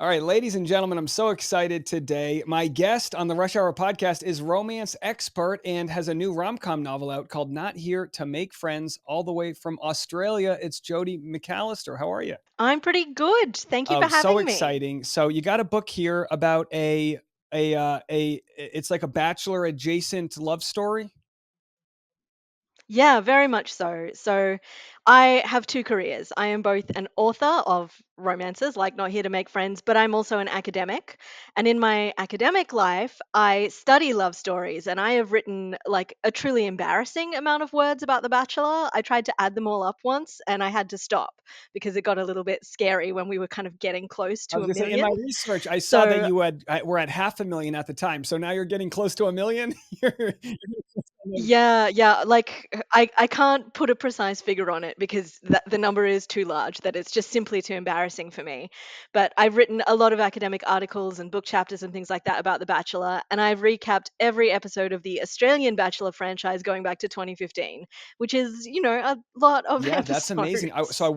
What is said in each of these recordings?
All right, ladies and gentlemen, I'm so excited today. My guest on the Rush Hour podcast is romance expert and has a new rom-com novel out called Not Here to Make Friends, all the way from Australia. It's Jodi McAlister. How are you? I'm pretty good. Thank you Oh, for so having me. exciting. So you got a book here about a it's like a bachelor adjacent love story. Yeah, very much so. So, I have two careers. I am both an author of romances, like Not Here to Make Friends, but I'm also an academic. And in my academic life, I study love stories, and I have written like a truly embarrassing amount of words about The Bachelor. I tried to add them all up once, and I had to stop because it got a little bit scary when we were kind of getting close I to was a gonna say in million. my research, I saw that So, you had were at 500,000 at the time. So now you're getting close to a million. yeah, like I can't put a precise figure on it because the number is too large, that it's just simply too embarrassing for me. But I've written a lot of academic articles and book chapters and things like that about The Bachelor, and I've recapped every episode of the Australian Bachelor franchise going back to 2015, which is, a lot of Yeah, that's amazing. So episodes. I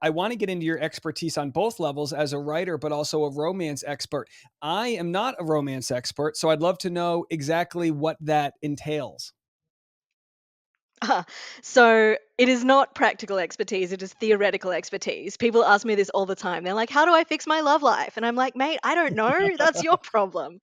want to get into your expertise on both levels as a writer, but also a romance expert. I am not a romance expert, so I'd love to know exactly what that entails. Uh, so it is not practical expertise, it is theoretical expertise. People ask me this all the time. They're like, "How do I fix my love life?" And I'm like, "Mate, I don't know. That's your problem."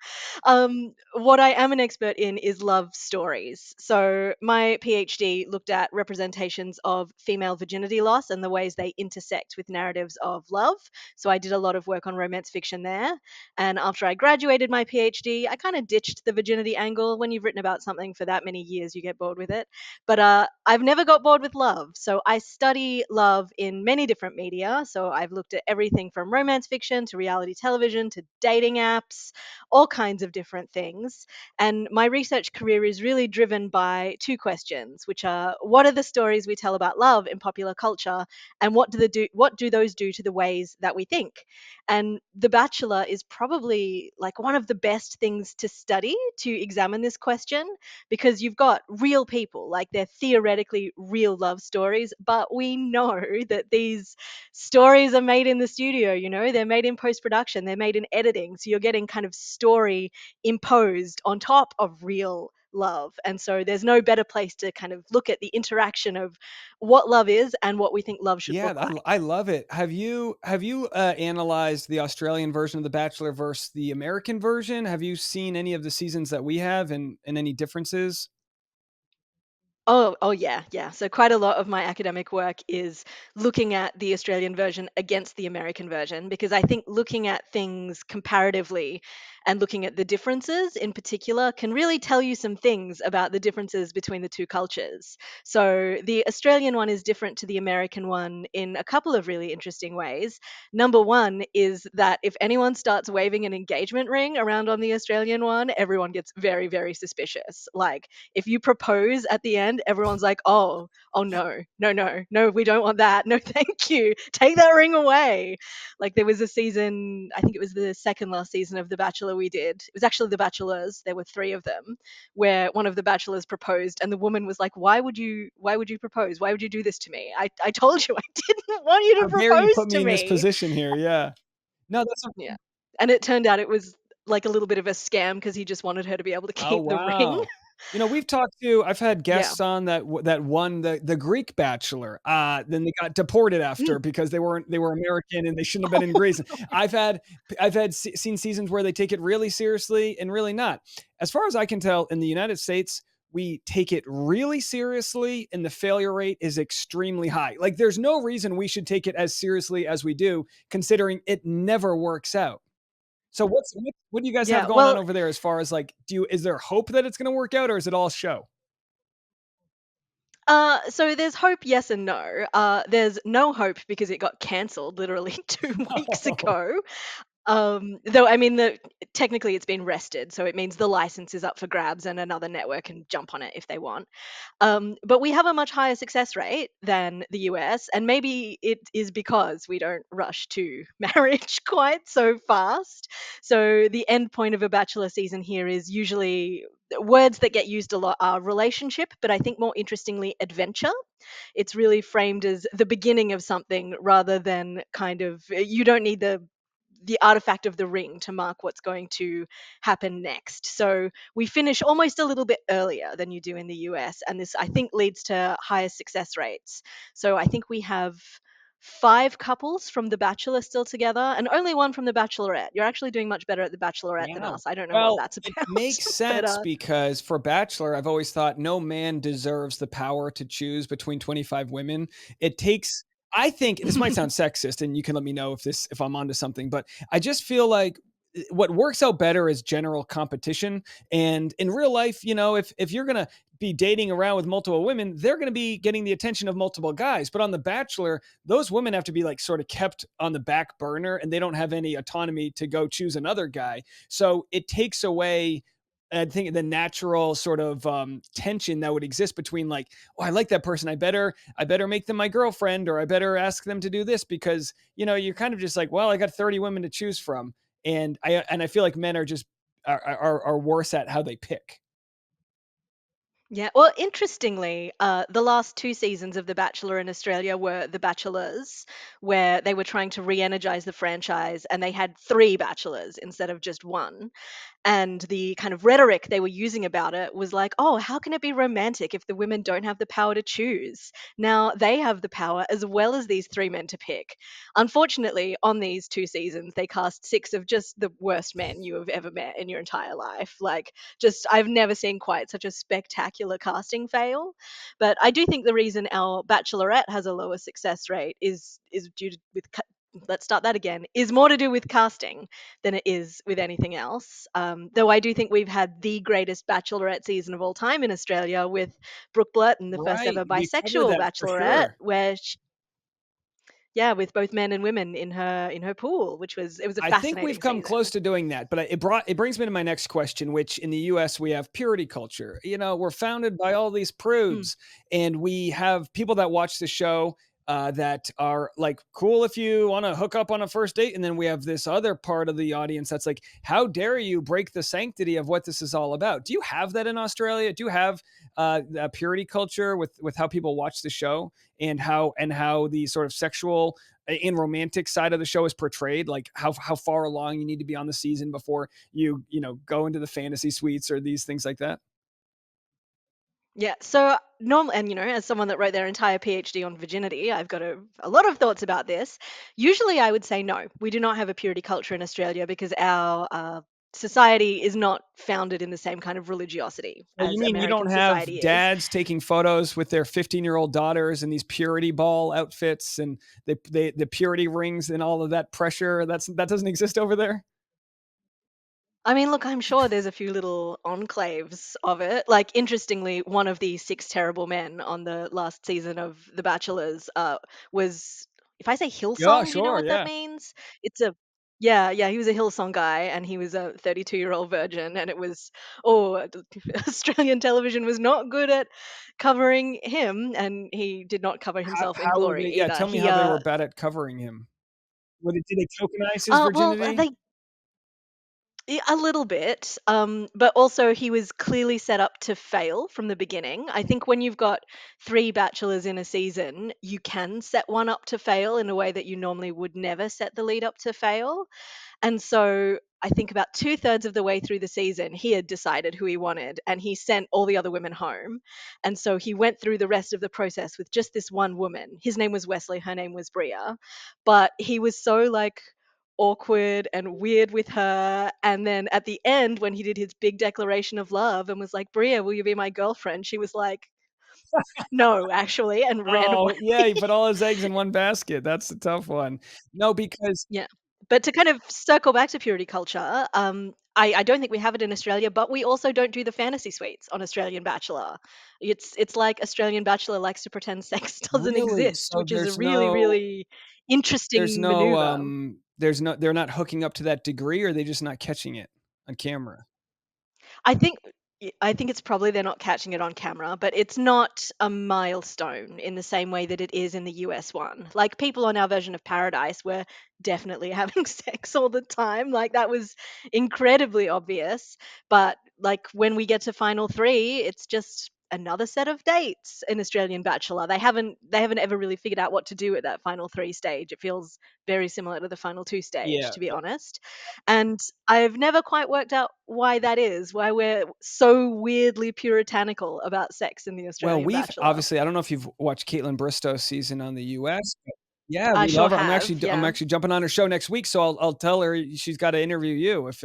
What I am an expert in is love stories. So my PhD looked at representations of female virginity loss and the ways they intersect with narratives of love. So I did a lot of work on romance fiction there. And after I graduated my PhD, I kind of ditched the virginity angle. When you've written about something for that many years, you get bored with it. But I've never got bored with love. So I study love in many different media. So I've looked at everything from romance fiction to reality television to dating apps, all kinds of different things. And my research career is really driven by two questions, which are what are the stories we tell about love in popular culture, and what do those do to the ways that we think? And The Bachelor is probably like one of the best things to study to examine this question because you've got real people, like they're theoretically real love stories, but we know that these stories are made in the studio, they're made in post production, they're made in editing. So you're getting kind of story imposed on top of real love. And so there's no better place to kind of look at the interaction of what love is and what we think love should Yeah, look like. I love it. Have you analyzed the Australian version of The Bachelor versus the American version? Have you seen any of the seasons that we have and any differences? Oh yeah, yeah. So quite a lot of my academic work is looking at the Australian version against the American version because I think looking at things comparatively and looking at the differences in particular can really tell you some things about the differences between the two cultures. So the Australian one is different to the American one in a couple of really interesting ways. Number one is that if anyone starts waving an engagement ring around on the Australian one, everyone gets very, very suspicious. Like if you propose at the end, everyone's like, oh no, no, no, no, we don't want that. No, thank you. Take that ring away. Like there was a season, I think it was the second last season of The Bachelor we did. It was actually The Bachelors. There were three of them, where one of the bachelors proposed, and the woman was like, why would you propose? Why would you do this to me? I told you I didn't want you to How dare you propose put me to in this me. position here? Yeah. No, that's a Yeah. And it turned out it was like a little bit of a scam because he just wanted her to be able to Oh, keep the ring. wow. I've had Yeah. guests on that won the Greek Bachelor, then they got deported Mm. after because they were American and they shouldn't have been in Greece. I've seen seasons where they take it really seriously and really not. As far as I can tell, in the United States, we take it really seriously and the failure rate is extremely high. Like, there's no reason we should take it as seriously as we do, considering it never works out. So what do you guys have Yeah. going on Well, over there as far as, like, is there hope that it's gonna work out, or is it all show? so there's hope, yes and no. There's no hope because it got cancelled literally 2 weeks Oh, ago. Though I mean, technically it's been rested, so it means the license is up for grabs, and another network can jump on it if they want. But we have a much higher success rate than the US, and maybe it is because we don't rush to marriage quite so fast. So the end point of a bachelor season here is usually words that get used a lot are relationship, but I think more interestingly, adventure. It's really framed as the beginning of something rather than kind of you don't need the artifact of the ring to mark what's going to happen next. So we finish almost a little bit earlier than you do in the US, and this I think leads to higher success rates. So I think we have 5 couples from The Bachelor still together, and only one from The Bachelorette. You're actually doing much better at The Bachelorette than Wow. us. I don't know what Well, that's it about, makes but sense because for Bachelor, I've always thought no man deserves the power to choose between 25 women. It takes I think this might sound sexist and you can let me know if I'm onto something, but I just feel like what works out better is general competition. And in real life, if you're gonna be dating around with multiple women, they're going to be getting the attention of multiple guys. But on The Bachelor, those women have to be like sort of kept on the back burner and they don't have any autonomy to go choose another guy. So it takes away, I think, the natural sort of tension that would exist between like, oh, I like that person. I better make them my girlfriend, or I better ask them to do this because you're kind of just like, well, I got 30 women to choose from, and I feel like men are just are worse at how they pick. yeah. Well, interestingly, the last 2 seasons of The Bachelor in Australia were The Bachelors, where they were trying to re-energize the franchise, and they had 3 bachelors instead of just one. And the kind of rhetoric they were using about it was like, oh, how can it be romantic if the women don't have the power to choose? Now they have the power as well as these 3 men to pick. Unfortunately, on these 2 seasons, they cast 6 of just the worst men you have ever met in your entire life. Like, just, I've never seen quite such a spectacular casting fail. But I do think the reason our Bachelorette has a lower success rate is due to let's start that again, is more to do with casting than it is with anything else. Though I do think we've had the greatest Bachelorette season of all time in Australia with Brooke Blurton, the first Right. ever We covered bisexual that for Bachelorette, sure. where yeah, with both men and women in her pool, which was it was a I think we've fascinating come close season. to doing that, but it brings me to my next question, which in the US we have purity culture. We're founded by all these Mm. prudes, and we have people that watch the show that are like cool if you want to hook up on a first date, and then we have this other part of the audience that's like, how dare you break the sanctity of what this is all about? Do you have that in Australia? Do you have a purity culture with how people watch the show and how the sort of sexual in romantic side of the show is portrayed, like how far along you need to be on the season before you go into the fantasy suites or these things like that? Yeah. So normal, and as someone that wrote their entire PhD on virginity, I've got a lot of thoughts about this. Usually, I would say no. We do not have a purity culture in Australia because our society is not founded in the same kind of religiosity Well, you as mean you American don't have society is. dads taking photos with their 15-year-old daughters in these purity ball outfits and the purity rings and all of that pressure that doesn't exist over there? I mean, look, I'm sure there's a few little enclaves of it. Like, interestingly, one of the 6 terrible men on the last season of The Bachelors was, if I say Yeah, Hillsong, do you know sure, what that yeah. means? It's a, yeah, yeah, he was a Hillsong guy and he was a 32-year-old virgin. And it was, oh, Australian television was not good at covering him. And he did not cover himself in How were glory they Yeah, either. tell me He, how they were bad at covering him. Did they tokenize his well, virginity? A little bit, but also he was clearly set up to fail from the beginning. I think when you've got 3 bachelors in a season, you can set one up to fail in a way that you normally would never set the lead up to fail. And so I think about 2/3 of the way through the season, he had decided who he wanted and he sent all the other women home. And so he went through the rest of the process with just this one woman. His name was Wesley, her name was Bria. But he was so like awkward and weird with her. And then at the end, when he did his big declaration of love and was like, Bria, will you be my girlfriend? She was like, no, actually, and ran away. Oh, yeah, he put all his eggs in one basket. That's a tough one. No, because Yeah. But to kind of circle back to purity culture, I don't think we have it in Australia, but we also don't do the fantasy suites on Australian Bachelor. It's like Australian Bachelor likes to pretend sex doesn't really? exist, So which is a really, really interesting maneuver. they're not hooking up to that degree, or are they just not catching it on camera? I think I think it's probably they're not catching it on camera, but it's not a milestone in the same way that it is in the US one. Like people on our version of Paradise were definitely having sex all the time. Like that was incredibly obvious. But like when we get to final 3, it's just another set of dates in Australian Bachelor. They haven't ever really figured out what to do at that final three stage. It feels very similar to the final two stage, Yeah. to be honest. And I've never quite worked out why that is, why we're so weirdly puritanical about sex in the Well, Australian we've Bachelor. obviously I don't know if you've watched Caitlin Bristow's season on the US, but yeah, I we sure love her. have, I'm yeah. actually jumping on her show next week, so I'll tell her she's gotta interview you if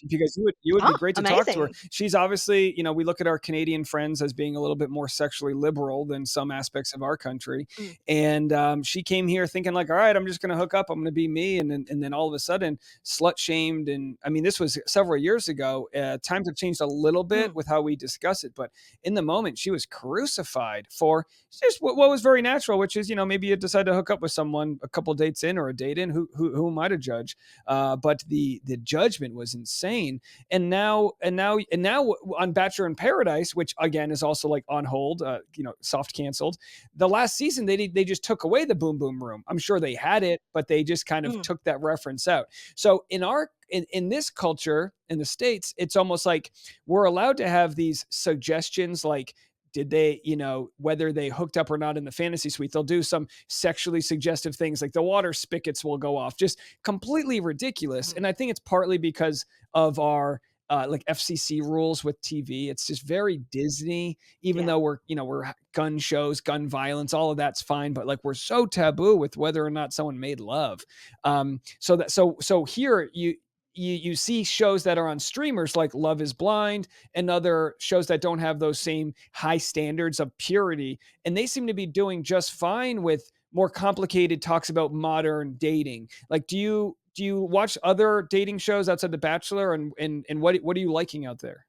because you would be Oh, great to talk to her. amazing. She's obviously, we look at our Canadian friends as being a little bit more sexually liberal than some aspects of our country, Mm, and, she came here thinking like, "Alright, I'm just gonna hook up, I'm gonna be me," and then all of a sudden slut shamed, and I mean, this was several years ago. Times have changed a little bit mm, with how we discuss it, but in the moment, she was crucified for just what was very natural, which is, maybe you decide to hook up with someone a couple dates in or a date in. Who am I to judge? But the judgment was insane. And now on Bachelor in Paradise, which again is also like on hold, soft canceled. The last season they just took away the boom boom room. I'm sure they had it, but they just kind of mm. took that reference out. So in this culture in the States, it's almost like we're allowed to have these suggestions like, did they, whether they hooked up or not in the fantasy suite, they'll do some sexually suggestive things like the water spigots will go off, just completely ridiculous. Mhm. And I think it's partly because of our like FCC rules with TV. It's just very Disney, even Yeah. though we're gun shows, gun violence, all of that's fine, but like we're so taboo with whether or not someone made love. So here you see shows that are on streamers like Love is Blind and other shows that don't have those same high standards of purity, and they seem to be doing just fine with more complicated talks about modern dating. Like, do you watch other dating shows outside The Bachelor, and what are you liking out there?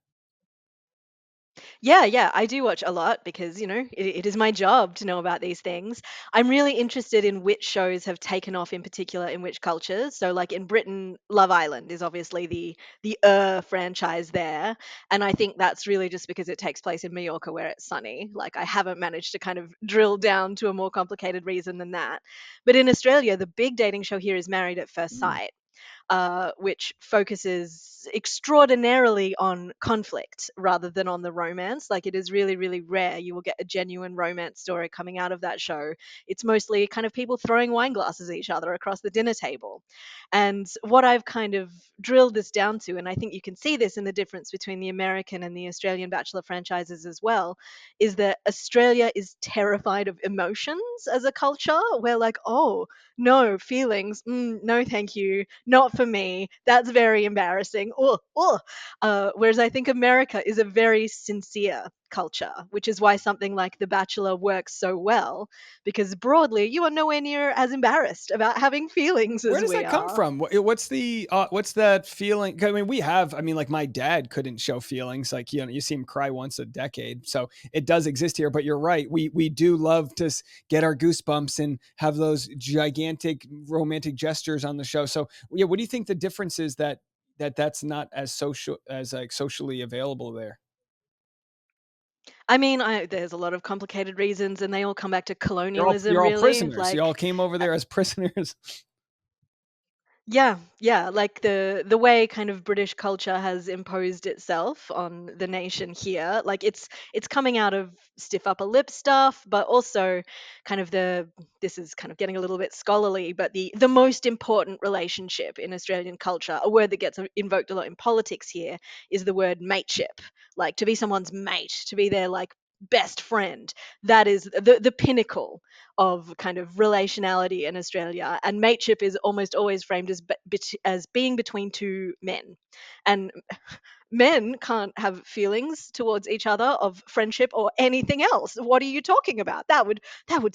Yeah, yeah, I do watch a lot because, it is my job to know about these things. I'm really interested in which shows have taken off in particular in which cultures. So like in Britain, Love Island is obviously the franchise there, and I think that's really just because it takes place in Mallorca where it's sunny. Like I haven't managed to kind of drill down to a more complicated reason than that. But in Australia, the big dating show here is Married at First Mm. Sight, which focuses extraordinarily on conflict rather than on the romance. Like it is really, really rare you will get a genuine romance story coming out of that show. It's mostly kind of people throwing wine glasses at each other across the dinner table. And what I've kind of drilled this down to, and I think you can see this in the difference between the American and the Australian Bachelor franchises as well, is that Australia is terrified of emotions as a culture. We're like, oh, no, feelings. No, thank you. Not for me. That's very embarrassing. Oh, oh. Whereas I think America is a very sincere culture, which is why something like The Bachelor works so well, because broadly, you are nowhere near as embarrassed about having feelings Where as does we that come are. from? What's that feeling? 'Cause I mean, like my dad couldn't show feelings. Like, you see him cry once a decade. So it does exist here, but you're right. We do love to get our goosebumps and have those gigantic romantic gestures on the show. So yeah, what do you think the difference is that's not as social as like socially available there? I mean, there's a lot of complicated reasons, and they all come back to You're all colonialism, you're all really. prisoners. You all came over there as prisoners. Yeah, yeah, like the way kind of British culture has imposed itself on the nation here, like it's coming out of stiff upper lip stuff, but also kind of this is kind of getting a little bit scholarly, but the most important relationship in Australian culture, a word that gets invoked a lot in politics here, is the word mateship. Like to be someone's mate, to be their like best friend. That is the pinnacle of kind of relationality in Australia, and mateship is almost always framed as as being between two men, and men can't have feelings towards each other of friendship or anything else. What are you talking about? That would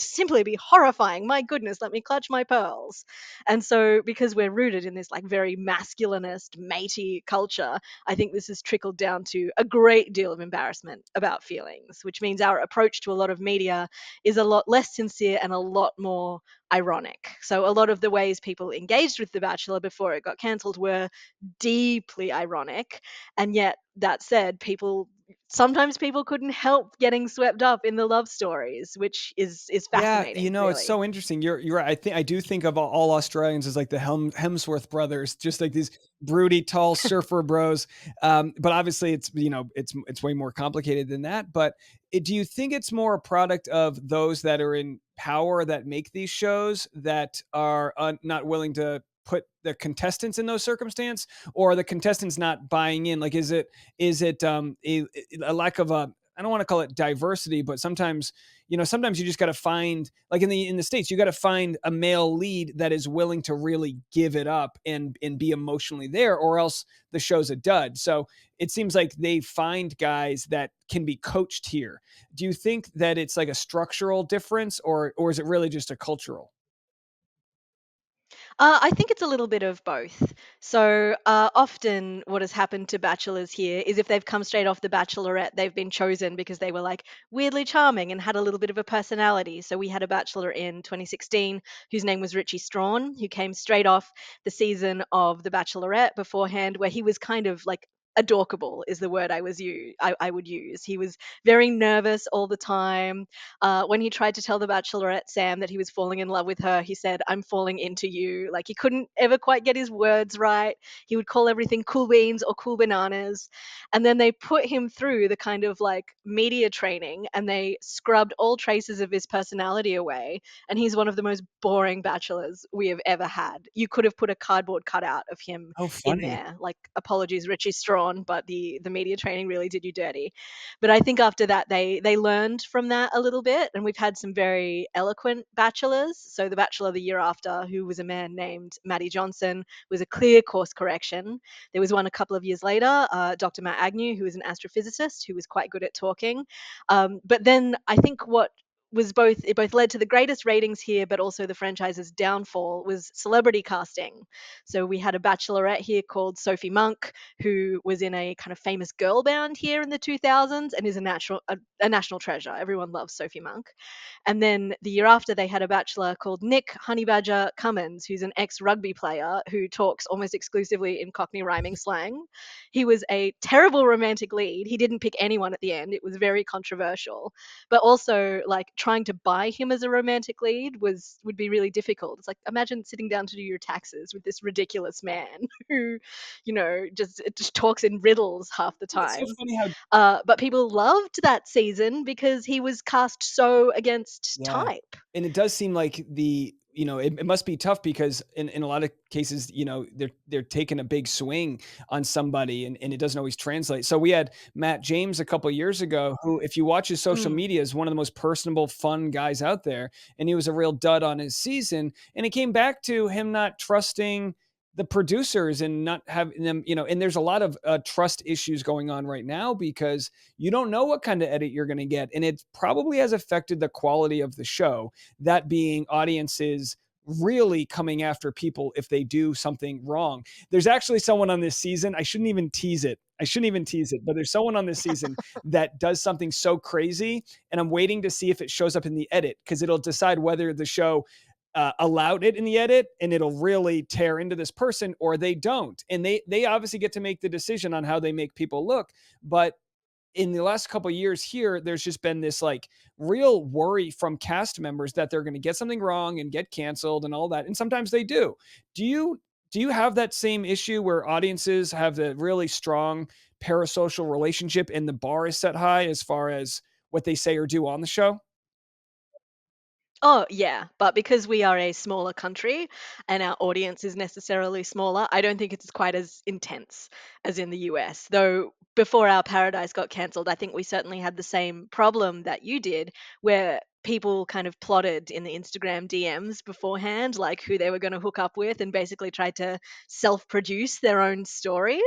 simply be horrifying. My goodness, let me clutch my pearls. And so because we're rooted in this like very masculinist, matey culture, I think this has trickled down to a great deal of embarrassment about feelings, which means our approach to a lot of media is a lot less sincere and a lot more ironic. So a lot of the ways people engaged with The Bachelor before it got cancelled were deeply ironic. And yet, that said, people sometimes people couldn't help getting swept up in the love stories, which is Yeah, fascinating, it's really. so interesting. You're right. I do think of all Australians as like the Hemsworth brothers, just like these broody, tall surfer bros. But obviously, it's way more complicated than that. But do you think it's more a product of those that are in power that make these shows that are not willing to put the contestants in those circumstances, or are the contestants not buying in? Like, is it a lack of a, I don't want to call it diversity, but sometimes you just got to find, like in the states, you got to find a male lead that is willing to really give it up and be emotionally there, or else the show's a dud. So it seems like they find guys that can be coached here. Do you think that it's like a structural difference, or is it really just a cultural? I think it's a little bit of both. So often, what has happened to bachelors here is if they've come straight off The Bachelorette, they've been chosen because they were like weirdly charming and had a little bit of a personality. So we had a bachelor in 2016 whose name was Richie Strawn, who came straight off the season of The Bachelorette beforehand, where he was kind of like adorkable is the word I would use. He was very nervous all the time. When he tried to tell the Bachelorette Sam that he was falling in love with her, he said, "I'm falling into you." Like he couldn't ever quite get his words right. He would call everything cool beans or cool bananas. And then they put him through the kind of like media training and they scrubbed all traces of his personality away. And he's one of the most boring bachelors we have ever had. You could have put a cardboard cutout of him Oh, in funny. there. Like, apologies, Richie Strawn, but the media training really did you dirty. But I think after that they learned from that a little bit, and we've had some very eloquent bachelors. So the bachelor the year after, who was a man named Matty Johnson, was a clear course correction. There was one a couple of years later, Dr. Matt Agnew, who was an astrophysicist who was quite good at talking. But then I think what was both it both led to the greatest ratings here, but also the franchise's downfall was celebrity casting. So we had a bachelorette here called Sophie Monk, who was in a kind of famous girl band here in the 2000s and is a national treasure. Everyone loves Sophie Monk. And then the year after, they had a bachelor called Nick Honeybadger Cummins, who's an ex rugby player who talks almost exclusively in Cockney rhyming slang. He was a terrible romantic lead. He didn't pick anyone at the end. It was very controversial. But also, like trying to buy him as a romantic lead would be really difficult. It's like imagine sitting down to do your taxes with this ridiculous man who, just talks in riddles half the It's so time. funny how. But people loved that season because he was cast so against Yeah. type. And it does seem like it must be tough because in a lot of cases, they're taking a big swing on somebody and it doesn't always translate. So we had Matt James a couple years ago, who, if you watch his social Mm. media, is one of the most personable, fun guys out there. And he was a real dud on his season. And it came back to him not trusting the producers and not having them, and there's a lot of trust issues going on right now because you don't know what kind of edit you're going to get. And it probably has affected the quality of the show, that being audiences really coming after people if they do something wrong. There's actually someone on this season, I shouldn't even tease it. I shouldn't even tease it, but there's someone on this season that does something so crazy, and I'm waiting to see if it shows up in the edit because it'll decide whether the show allowed it in the edit and it'll really tear into this person, or they don't. And they obviously get to make the decision on how they make people look. But in the last couple of years here, there's just been this like real worry from cast members that they're going to get something wrong and get canceled and all that. And sometimes they do. Do you have that same issue where audiences have the really strong parasocial relationship and the bar is set high as far as what they say or do on the show? Oh, yeah, but because we are a smaller country and our audience is necessarily smaller, I don't think it's quite as intense as in the US. Though before our Paradise got cancelled, I think we certainly had the same problem that you did, where people kind of plotted in the Instagram DMs beforehand, like who they were going to hook up with, and basically tried to self produce their own stories,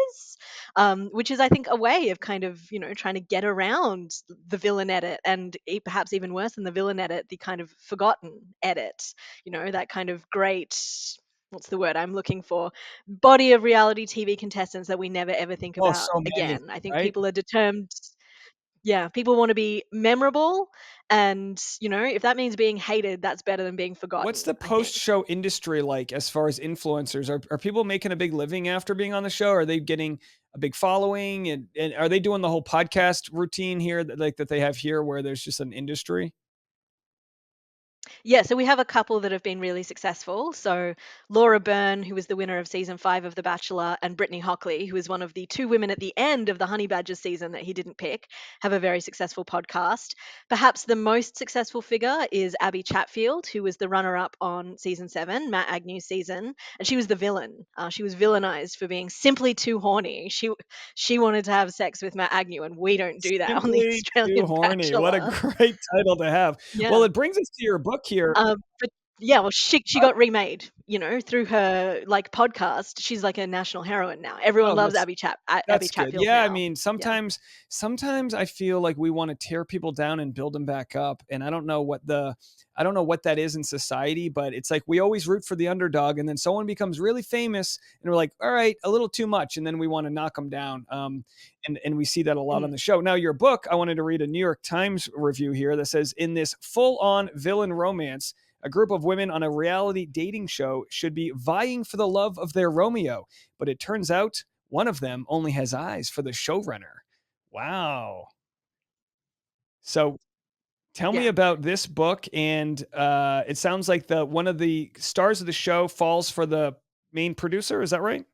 which is, I think, a way of kind of, trying to get around the villain edit and perhaps even worse than the villain edit, the kind of forgotten edit, that kind of great, what's the word I'm looking for, body of reality TV contestants that we never ever think Oh, about so many, again. I think right? people are determined. Yeah, people want to be memorable. And, if that means being hated, that's better than being What's forgotten, the I think. post-show industry like as far as influencers? Are people making a big living after being on the show? Are they getting a big following? And are they doing the whole podcast routine here that like that they have here where there's just an industry? Yeah, so we have a couple that have been really successful. So Laura Byrne, who was the winner of season 5 of The Bachelor, and Brittany Hockley, who is one of the two women at the end of the Honey Badgers season that he didn't pick, have a very successful podcast. Perhaps the most successful figure is Abby Chatfield, who was the runner-up on season 7, Matt Agnew's season, and she was the villain. She was villainized for being simply too horny. She wanted to have sex with Matt Agnew, and we don't do that on the Simply Too Australian Horny. What a Bachelor. great title to have. Well, Yeah. it brings us to your book here. But yeah, well, she got remade, through her like podcast. She's like a national heroine now. Everyone Oh, loves Abby that's good. Chatfield Yeah, I now. mean, Yeah. sometimes I feel like we want to tear people down and build them back up, and I don't know what that is in society, but it's like we always root for the underdog, and then someone becomes really famous, and we're like, all right, a little too much, and then we want to knock them down. And we see that a lot on Mm. the show. Now, your book, I wanted to read a New York Times review here that says, in this full-on villain romance, a group of women on a reality dating show should be vying for the love of their Romeo, but it turns out one of them only has eyes for the showrunner. Wow. So tell me Yeah. about this book. And it sounds like the one of the stars of the show falls for the main producer. Is that right?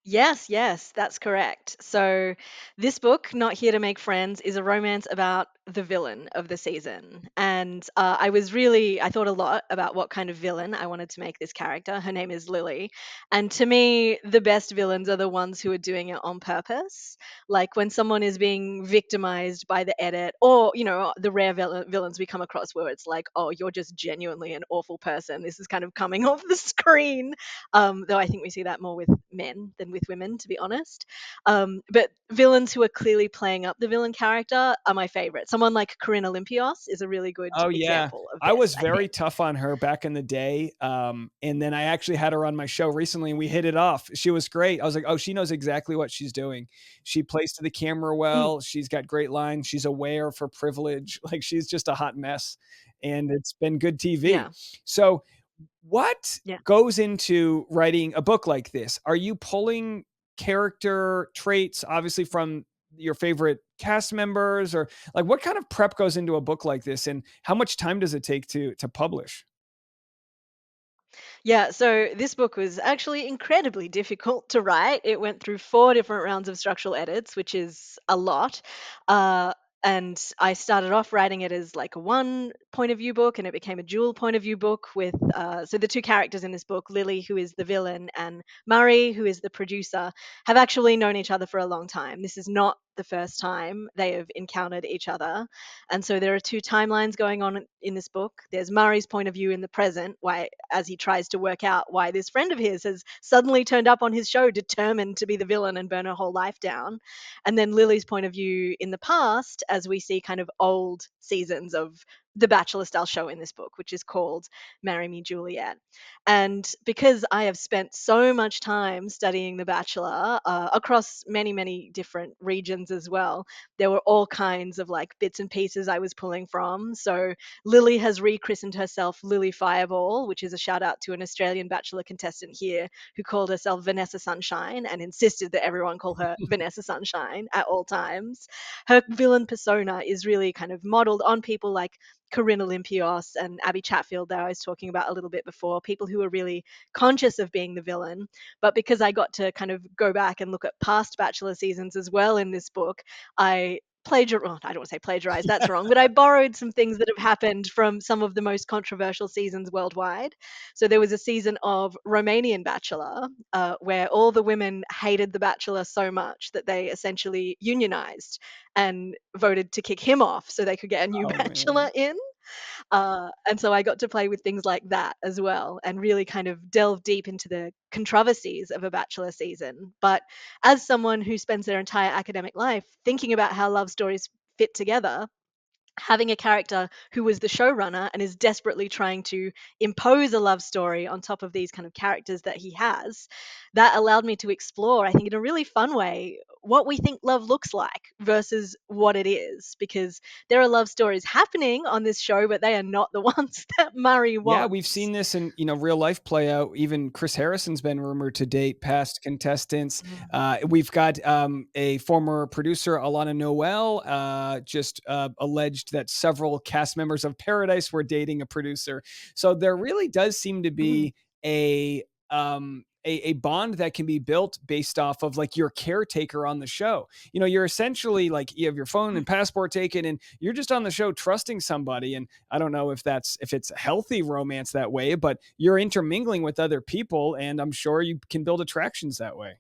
Yes, yes, that's correct. So, this book, Not Here to Make Friends, is a romance about the villain of the season. And I thought a lot about what kind of villain I wanted to make this character. Her name is Lily. And to me, the best villains are the ones who are doing it on purpose. Like when someone is being victimized by the edit, or, the rare villains we come across where it's like, oh, you're just genuinely an awful person. This is kind of coming off the screen, though I think we see that more with men than with women, to be honest. But villains who are clearly playing up the villain character are my favorite. Someone like Corinne Olympios is a really good Oh yeah. example of I this, was I very think. tough on her back in the day. And then I actually had her on my show recently and we hit it off. She was great. I was like, oh, she knows exactly what she's doing. She plays to the camera Mm, well. She's got great lines. She's aware of her privilege. Like she's just a hot mess. And it's been good TV. yeah, So what yeah. goes into writing a book like this? Are you pulling character traits, obviously, from your favorite cast members, or like what kind of prep goes into a book like this, and how much time does it take to publish? Yeah, so this book was actually incredibly difficult to write. It went through 4 different rounds of structural edits, which is a lot. Uh, and I started off writing it as like a one point of view book, and it became a dual point of view book with so the two characters in this book, Lily, who is the villain, and Murray, who is the producer, have actually known each other for a long time. This is not the first time they have encountered each other. And so there are two timelines going on in this book. There's Murray's point of view in the present, why as he tries to work out why this friend of his has suddenly turned up on his show determined to be the villain and burn her whole life down. And then Lily's point of view in the past as we see kind of old seasons of the Bachelor style show in this book, which is called Marry Me Juliet. And because I have spent so much time studying The Bachelor across many, many different regions as well, there were all kinds of like bits and pieces I was pulling from. So Lily has rechristened herself Lily Fireball, which is a shout out to an Australian Bachelor contestant here who called herself Vanessa Sunshine and insisted that everyone call her Vanessa Sunshine at all times. Her villain persona is really kind of modeled on people like Corinne Olympios and Abby Chatfield that I was talking about a little bit before, people who are really conscious of being the villain. But because I got to kind of go back and look at past Bachelor seasons as well in this book, I don't want to say plagiarized, that's wrong, but I borrowed some things that have happened from some of the most controversial seasons worldwide. So there was a season of Romanian Bachelor where all the women hated the Bachelor so much that they essentially unionized and voted to kick him off so they could get a new Oh Bachelor man. in. And so I got to play with things like that as well and really kind of delve deep into the controversies of a Bachelor season. But as someone who spends their entire academic life thinking about how love stories fit together, having a character who was the showrunner and is desperately trying to impose a love story on top of these kind of characters that he has, that allowed me to explore, I think, in a really fun way, what we think love looks like versus what it is, because there are love stories happening on this show, but they are not the ones that Murray Yeah, we've wants. seen this in, real life play out. Even Chris Harrison's been rumored to date past contestants. Mm. We've got a former producer, Alana Noel, just alleged that several cast members of Paradise were dating a producer. So there really does seem to Mhm. be a bond that can be built based off of like your caretaker on the show. You're essentially like you have your phone and passport taken, and you're just on the show trusting somebody. And I don't know if it's a healthy romance that way, but you're intermingling with other people, and I'm sure you can build attractions that way.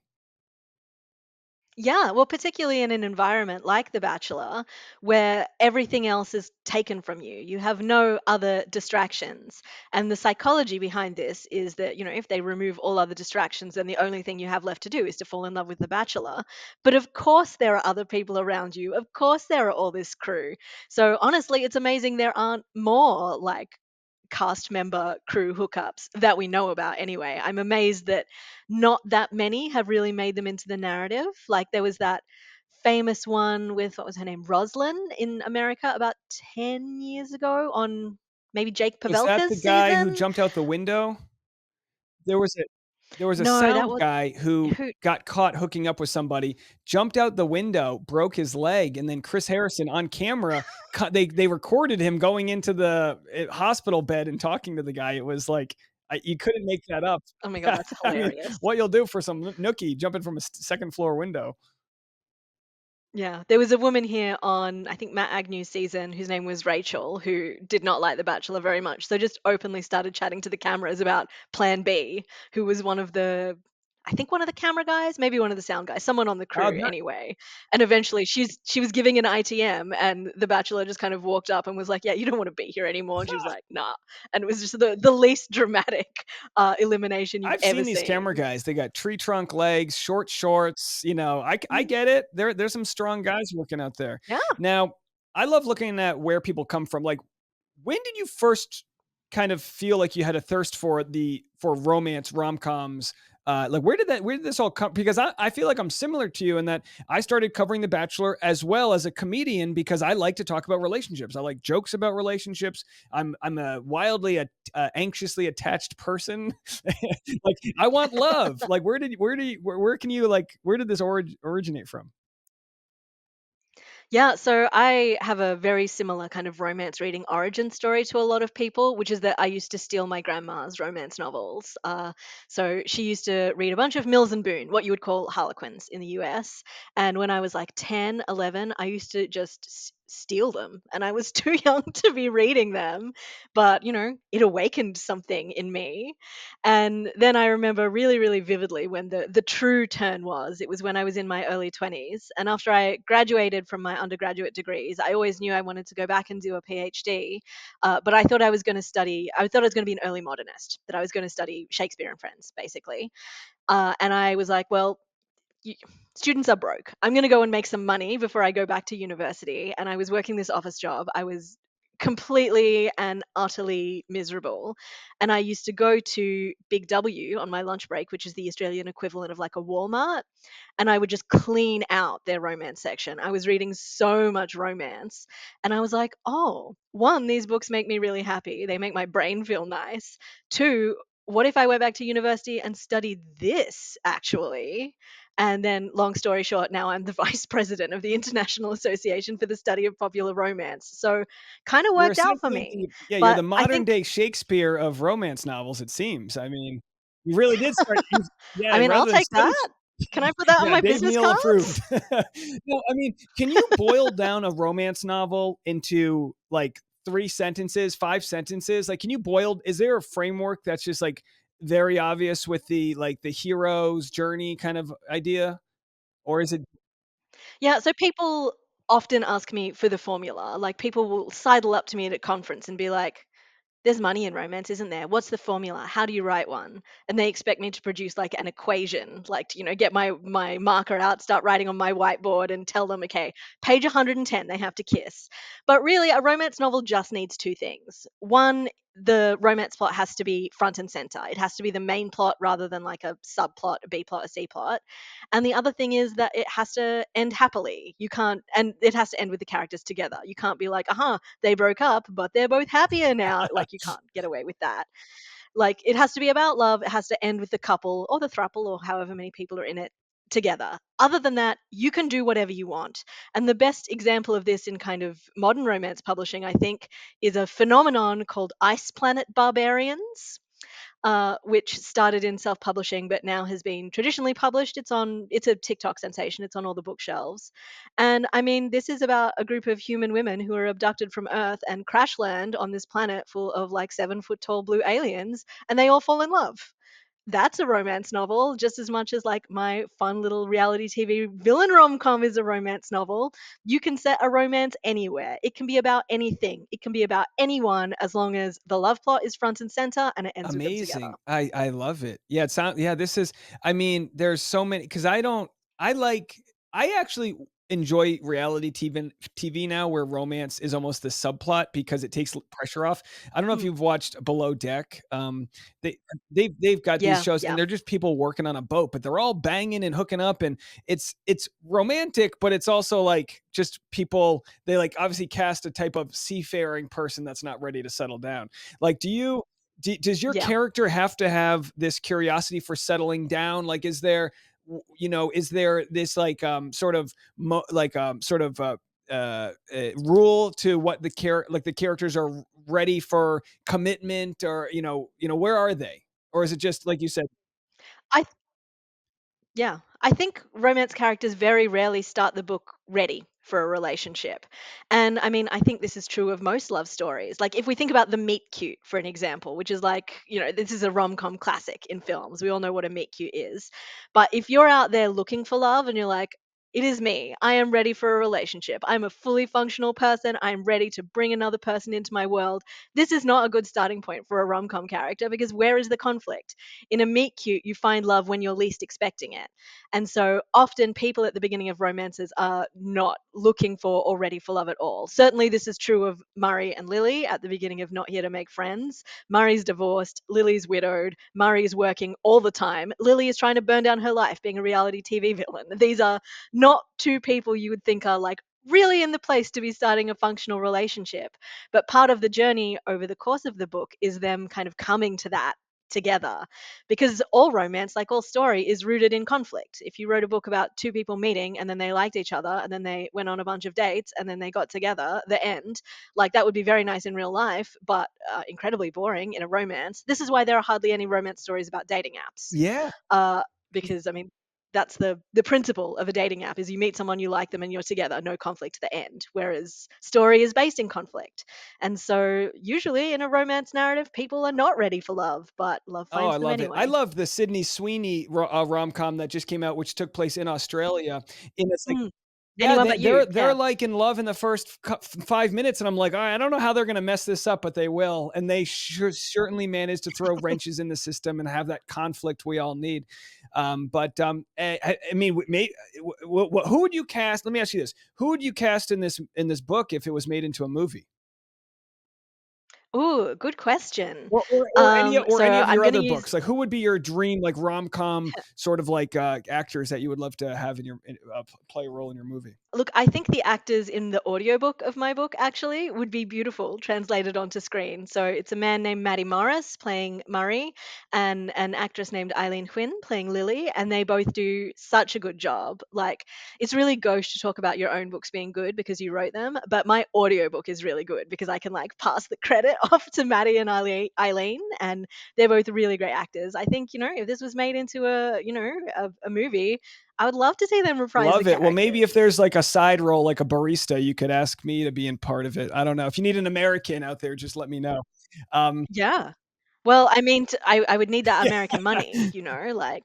Yeah, well, particularly in an environment like The Bachelor, where everything else is taken from you. You have no other distractions. And the psychology behind this is that, if they remove all other distractions, then the only thing you have left to do is to fall in love with The Bachelor. But of course, there are other people around you. Of course, there are all this crew. So honestly, it's amazing there aren't more like cast member crew hookups that we know about anyway. I'm amazed that not that many have really made them into the narrative. Like there was that famous one with, what was her name, Roslyn in America about 10 years ago on maybe Jake Was that Pavelka's the guy who season. jumped out the window? There was a there was a No, that sound was guy who who. got caught hooking up with somebody, jumped out the window, broke his leg, and then Chris Harrison on camera, they recorded him going into the hospital bed and talking to the guy. It was like you couldn't make that up. Oh my God, Yeah, that's I mean, hilarious. what you'll do for some nookie jumping from a second floor window. Yeah, there was a woman here on, I think, Matt Agnew's season whose name was Rachel, who did not like The Bachelor very much. So just openly started chatting to the cameras about Plan B, who was one of the, I think one of the camera guys, maybe one of the sound guys, someone on the crew That anyway. And eventually she was giving an ITM and The Bachelor just kind of walked up and was like, "Yeah, you don't want to be here anymore." And she was like, "Nah." And it was just the least dramatic elimination you've I've ever seen these camera seen. guys. They got tree trunk legs, short shorts. I Mhm. get it. There's some strong guys working out there. Yeah. Now, I love looking at where people come from. Like, when did you first kind of feel like you had a thirst for romance rom coms? Like, where did this all come? Because I feel like I'm similar to you in that I started covering The Bachelor as well as a comedian because I like to talk about relationships. I like jokes about relationships. I'm a wildly anxiously attached person. Like, I want love. Like, where can you like where did this originate from? Yeah, so I have a very similar kind of romance reading origin story to a lot of people, which is that I used to steal my grandma's romance novels. So she used to read a bunch of Mills and Boone, what you would call Harlequins in the US. And when I was like 10, 11, I used to just steal them. And I was too young to be reading them, but it awakened something in me. And then I remember really, really vividly when the true turn was. It was when I was in my early 20s. And after I graduated from my undergraduate degrees, I always knew I wanted to go back and do a PhD. But I thought I was going to study, I thought I was going to be an early modernist, that I was going to study Shakespeare and Friends, basically. And I was like, well, y- students are broke. I'm going to go and make some money before I go back to university. And I was working this office job. I was completely and utterly miserable. And I used to go to Big W on my lunch break, which is the Australian equivalent of like a Walmart, and I would just clean out their romance section. I was reading so much romance. And I was like, oh, one, these books make me really happy. They make my brain feel nice. Two, what if I went back to university and studied this actually? And then, long story short, now I'm the vice president of the International Association for the Study of Popular Romance. So, kind of You're worked out for essentially me. you're But the I modern think, day Shakespeare of romance novels, it seems. I mean, you really did start I yeah, mean, I'll rather than take instead of that. Can I put that on yeah, my Dave business Neal cards? approved. No, I mean, can you boil down a romance novel into like 3 sentences, 5 sentences? Like, can you boil is there a framework that's just like very obvious with the hero's journey kind of idea? Or is it Yeah, so people often ask me for the formula. Like, people will sidle up to me at a conference and be like, there's money in romance, isn't there? What's the formula? How do you write one? And they expect me to produce like an equation, like to, get my marker out, start writing on my whiteboard and tell them, okay, page 110, they have to kiss. But really, a romance novel just needs two things. One, the romance plot has to be front and center. It has to be the main plot rather than like a subplot, a B plot, a C plot. And the other thing is that it has to end happily. You can't, and it has to end with the characters together. You can't be like, they broke up, but they're both happier now. Like, you can't get away with that. Like, it has to be about love. It has to end with the couple or the throuple or however many people are in it together. Other than that, you can do whatever you want. And the best example of this in kind of modern romance publishing, I think, is a phenomenon called Ice Planet Barbarians, which started in self-publishing but now has been traditionally published. It's a TikTok sensation. It's on all the bookshelves. And I mean, this is about a group of human women who are abducted from Earth and crash land on this planet full of like 7 foot tall blue aliens, and they all fall in love. That's a romance novel just as much as like my fun little reality TV villain rom-com is a romance novel. You can set a romance anywhere. It can be about anything. It can be about anyone as long as the love plot is front and center and it ends with them together. Amazing. I love it. Yeah, it sounds yeah, this is I mean, there's so many because I don't I like I actually enjoy reality TV now where romance is almost the subplot because it takes pressure off. I don't know if Mm. you've watched Below Deck. They they've got these Yeah, shows and yeah. they're just people working on a boat, but they're all banging and hooking up and it's romantic, but it's also like just people they like obviously cast a type of seafaring person that's not ready to settle down. Like does your Yeah. character have to have this curiosity for settling down? Like, is there, is there this like sort of rule to what the characters are ready for commitment, or where are they, or is it just like you said? I Yeah, I think romance characters very rarely start the book ready for a relationship. And I mean, I think this is true of most love stories. Like, if we think about the meet cute, for an example, which is like, this is a rom com classic in films. We all know what a meet cute is. But if you're out there looking for love and you're like, it is me. I am ready for a relationship. I'm a fully functional person. I'm ready to bring another person into my world. This is not a good starting point for a rom com character because where is the conflict? In a meet cute, you find love when you're least expecting it. And so often people at the beginning of romances are not looking for or ready for love at all. Certainly, this is true of Murray and Lily at the beginning of Not Here to Make Friends. Murray's divorced, Lily's widowed, Murray's working all the time. Lily is trying to burn down her life being a reality TV villain. These are not two people you would think are like really in the place to be starting a functional relationship. But part of the journey over the course of the book is them kind of coming to that together, because all romance, like all story, is rooted in conflict. If you wrote a book about two people meeting and then they liked each other and then they went on a bunch of dates and then they got together, the end, like that would be very nice in real life, but incredibly boring in a romance. This is why there are hardly any romance stories about dating apps, Yeah. uh, because I mean that's the principle of a dating app is you meet someone, you like them, and you're together, no conflict to the end. Whereas story is based in conflict. And so usually in a romance narrative, people are not ready for love, but love Oh, I finds them love it. I anyway. love the Sydney Sweeney rom-com that just came out, which took place in Australia. And it's like, Mm. yeah, Anyone but you. they're Yeah. like in love in the first 5 minutes, and I'm like, I don't know how they're gonna mess this up, but they will, and they certainly managed to throw wrenches in the system and have that conflict we all need. I mean, who would you cast? Let me ask you this: who would you cast in this book if it was made into a movie? Ooh, good question. Or So any of I'm your going to other use books. Like, who would be your dream, like, rom-com sort of like, actors that you would love to have in play a role in your movie? Look, I think the actors in the audiobook of my book actually would be beautiful translated onto screen. So it's a man named Matty Morris playing Murray and an actress named Eileen Huynh playing Lily, and they both do such a good job. Like, it's really gauche to talk about your own books being good because you wrote them, but my audiobook is really good because I can like pass the credit off to Matty and Eileen, and they're both really great actors. I think, if this was made into a movie, I would love to see them reprise the Love it. Well, maybe if characters. there's like a side role, like a barista, you could ask me to be in part of it. I don't know. If you need an American out there, just let me know. Um, Yeah. Well, I mean, I would need that yeah, American money, like,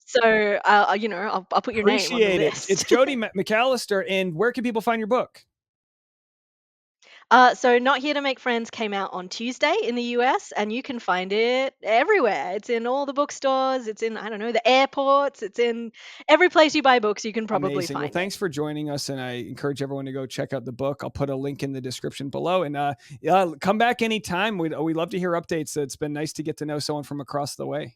so, I'll put your name on the appreciate it. It's list. Jodi McAlister, and where can people find your book? So Not Here to Make Friends came out on Tuesday in the US, and you can find it everywhere. It's in all the bookstores, it's in, I don't know, the airports, it's in every place you buy books, you can probably Amazing. Well, find it. thanks for joining us, and I encourage everyone to go check out the book. I'll put a link in the description below, and yeah, come back anytime. We love to hear updates. It's been nice to get to know someone from across the way.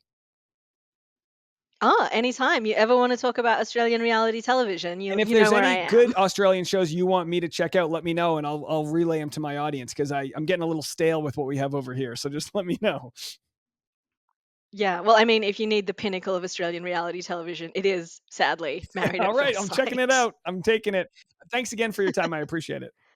Anytime you ever want to talk about Australian reality television, And if you know there's where I any good am. Australian shows you want me to check out, let me know, and I'll relay them to my audience because I'm getting a little stale with what we have over here. So just let me know. Yeah, well, I mean, if you need the pinnacle of Australian reality television, it is sadly Married All at right, First I'm checking it Sight. out. I'm taking it. Thanks again for your time. I appreciate it.